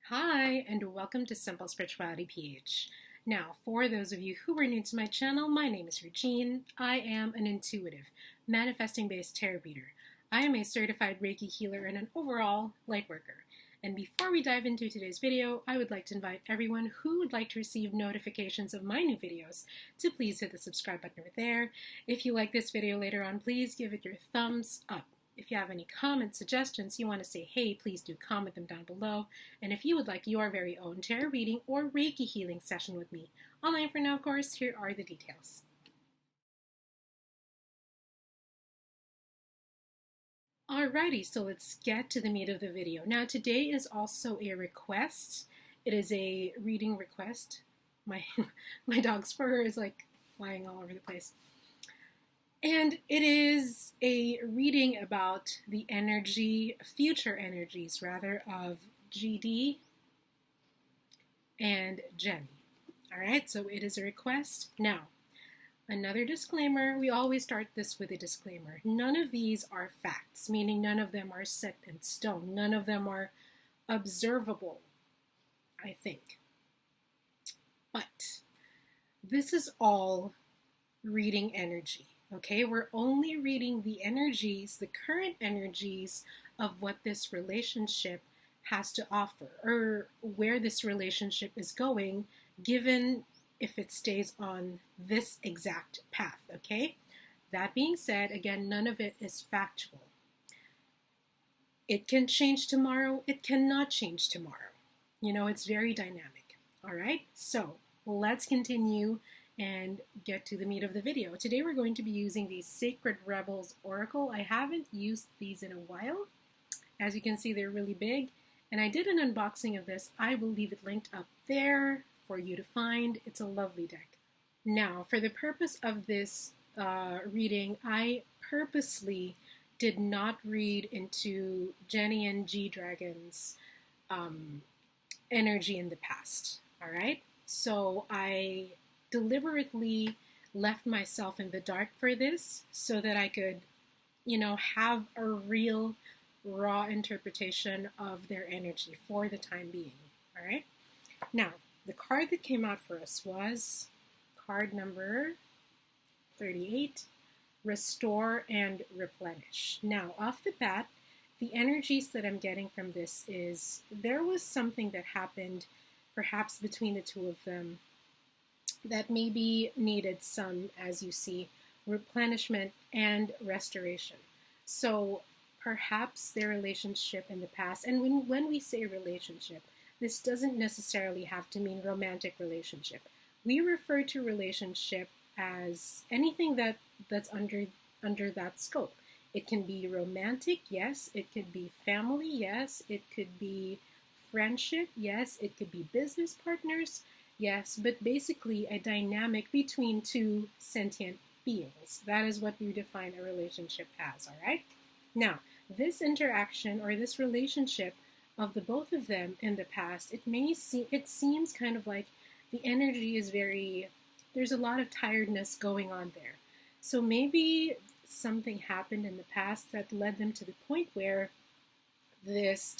Hi, and welcome to SimpleSpiritualityPH. Now, for those of you who are new to my channel, my name is Regine. I am an intuitive, manifesting-based tarot reader. I am a certified Reiki healer and an overall light worker. And before we dive into today's video, I would like to invite everyone who would like to receive notifications of my new videos to please hit the subscribe button over there. If you like this video later on, please give it your thumbs up. If you have any comments, suggestions, you want to say hey, please do comment them down below. And if you would like your very own tarot reading or Reiki healing session with me, online for now, of course, here are the details. Alrighty, so let's get to the meat of the video. Now, today is also a request. It is a reading request. My dog's fur is like flying all over the place. And it is a reading about the energy, future energies rather, of GD and Jennie. All right, so it is a request. Now, another disclaimer, we always start this with a disclaimer. None of these are facts, meaning none of them are set in stone. None of them are observable, I think. But this is all reading energy. Okay, we're only reading the energies, the current energies of what this relationship has to offer, or where this relationship is going, given if it stays on this exact path, okay? That being said, again, none of it is factual. It can change tomorrow, it cannot change tomorrow. You know, it's very dynamic, all right? So let's continue and get to the meat of the video. Today we're going to be using the Sacred Rebels Oracle. I haven't used these in a while. As you can see, they're really big. And I did an unboxing of this. I will leave it linked up there for you to find. It's a lovely deck. Now, for the purpose of this reading, I purposely did not read into Jennie and Gdragon's energy in the past. All right? So I deliberately left myself in the dark for this so that I could, you know, have a real raw interpretation of their energy for the time being. All right. Now, the card that came out for us was card number 38, Restore and Replenish. Now, off the bat, the energies that I'm getting from this is there was something that happened perhaps between the two of them that maybe needed some, as you see, replenishment and restoration. So perhaps their relationship in the past, and when we say relationship, this doesn't necessarily have to mean romantic relationship. We refer to relationship as anything that's under that scope. It can be romantic, yes. It could be family, yes. It could be friendship, yes. It could be business partners, yes, but basically a dynamic between two sentient beings. That is what we define a relationship as, all right? Now, this interaction or this relationship of the both of them in the past, it seems kind of like the energy is there's a lot of tiredness going on there. So maybe something happened in the past that led them to the point where this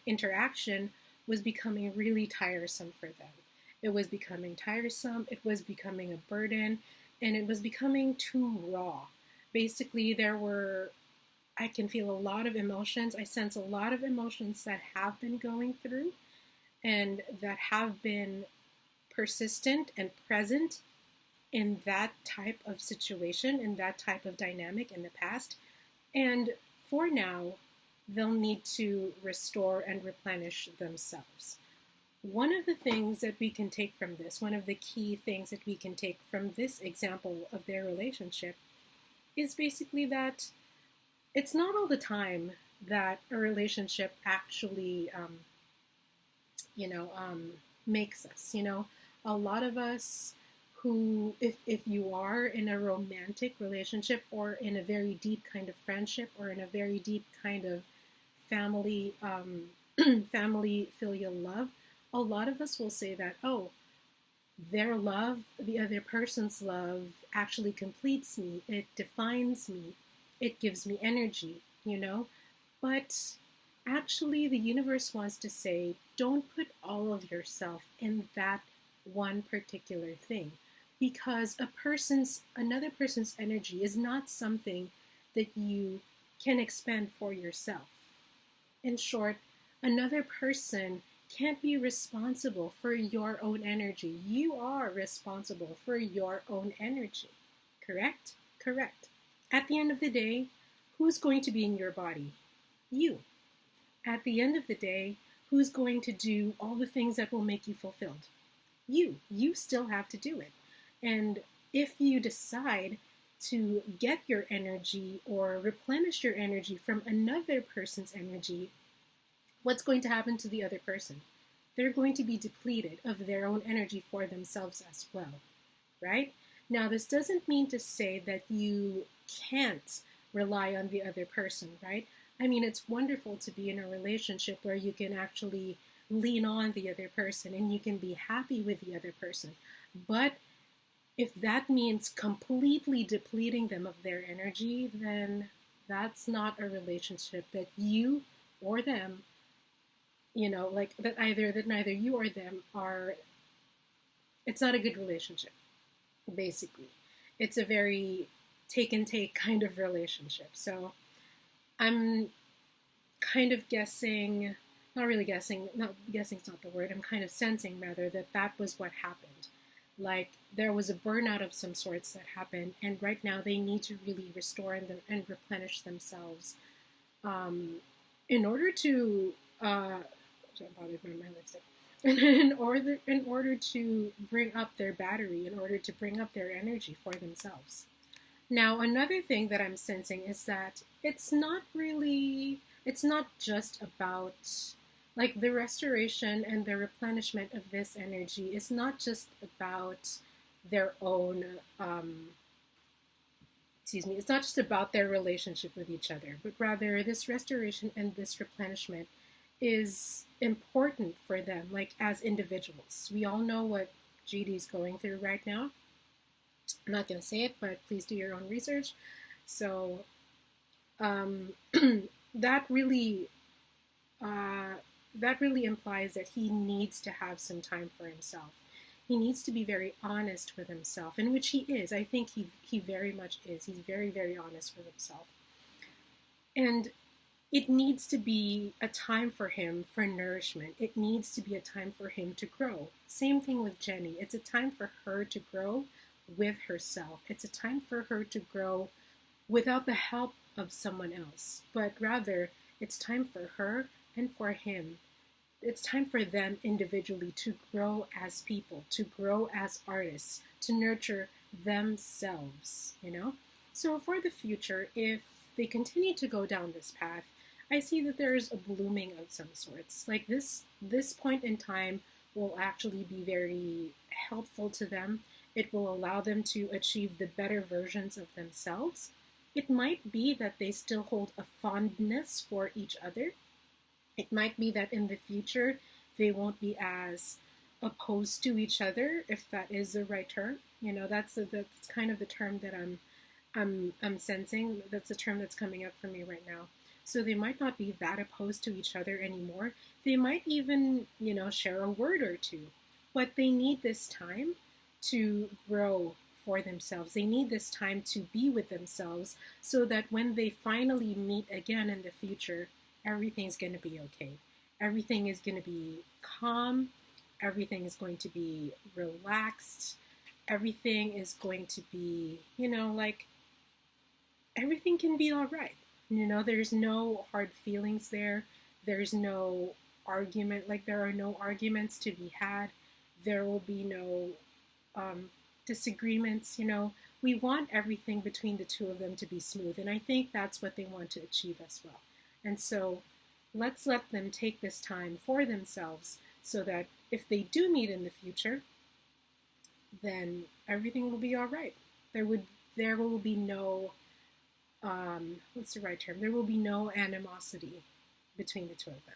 interaction was becoming really tiresome for them. It was becoming tiresome, it was becoming a burden, and it was becoming too raw. Basically, I can feel a lot of emotions. I sense a lot of emotions that have been going through and that have been persistent and present in that type of situation, in that type of dynamic in the past. And for now, they'll need to restore and replenish themselves. One of the things that we can take from this, one of the key things that we can take from this example of their relationship is basically that it's not all the time that a relationship actually, makes us, a lot of us who, if you are in a romantic relationship or in a very deep kind of friendship or in a very deep kind of family filial love, a lot of us will say that, oh, their love, the other person's love actually completes me, it defines me, it gives me energy, But Actually, the universe wants to say, don't put all of yourself in that one particular thing, because another person's energy is not something that you can expend for yourself. In short, another person can't be responsible for your own energy. You are responsible for your own energy. Correct? Correct. At the end of the day, who's going to be in your body? You. At the end of the day, who's going to do all the things that will make you fulfilled? You. You still have to do it. And if you decide to get your energy or replenish your energy from another person's energy, what's going to happen to the other person? They're going to be depleted of their own energy for themselves as well, right? Now, this doesn't mean to say that you can't rely on the other person, right? I mean, it's wonderful to be in a relationship where you can actually lean on the other person and you can be happy with the other person. But if that means completely depleting them of their energy, then that's not a relationship that you or them, like that neither you or them are, it's not a good relationship, basically. It's a very take and take kind of relationship. So I'm kind of guessing, not really guessing, not guessing's not the word, I'm kind of sensing rather that was what happened. Like there was a burnout of some sorts that happened, and right now they need to really restore and replenish themselves in order to in order to bring up their battery, in order to bring up their energy for themselves. Now, another thing that I'm sensing is that it's not just about, like, the restoration and the replenishment of this energy is not just about their own, it's not just about their relationship with each other, but rather this restoration and this replenishment is important for them, like as individuals. We all know what GD is going through right now. I'm not going to say it, but please do your own research. So that really implies that he needs to have some time for himself. He needs to be very honest with himself, in which he is. I think he very much is. He's very, very honest with himself. And it needs to be a time for him for nourishment. It needs to be a time for him to grow. Same thing with Jennie. It's a time for her to grow with herself. It's a time for her to grow without the help of someone else, but rather it's time for her and for him. It's time for them individually to grow as people, to grow as artists, to nurture themselves, So for the future, if they continue to go down this path, I see that there's a blooming of some sorts. Like this point in time will actually be very helpful to them. It will allow them to achieve the better versions of themselves. It might be that they still hold a fondness for each other. It might be that in the future they won't be as opposed to each other, if that is the right term. That's kind of the term that I'm sensing. That's the term that's coming up for me right now. So they might not be that opposed to each other anymore. They might even, share a word or two. But they need this time to grow for themselves. They need this time to be with themselves so that when they finally meet again in the future, everything's going to be okay. Everything is going to be calm. Everything is going to be relaxed. Everything is going to be, everything can be all right. There's no hard feelings there. There's no argument. Like, there are no arguments to be had. There will be no disagreements. We want everything between the two of them to be smooth. And I think that's what they want to achieve as well. And so let's let them take this time for themselves so that if they do meet in the future, then everything will be all right. There will be no, what's the right term? There will be no animosity between the two of them.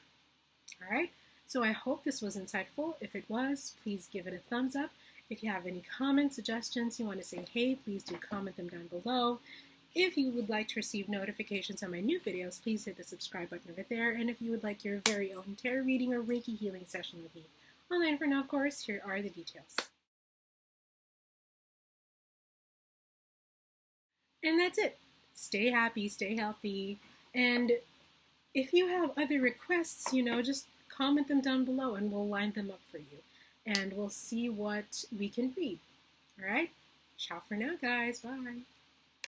All right? So I hope this was insightful. If it was, please give it a thumbs up. If you have any comments, suggestions, you want to say hey, please do comment them down below. If you would like to receive notifications on my new videos, please hit the subscribe button over there. And if you would like your very own tarot reading or Reiki healing session with me, online for now, of course, here are the details. And that's it. Stay happy, stay healthy, and if you have other requests, just comment them down below and we'll line them up for you. And we'll see what we can read. All right? Ciao for now, guys. Bye.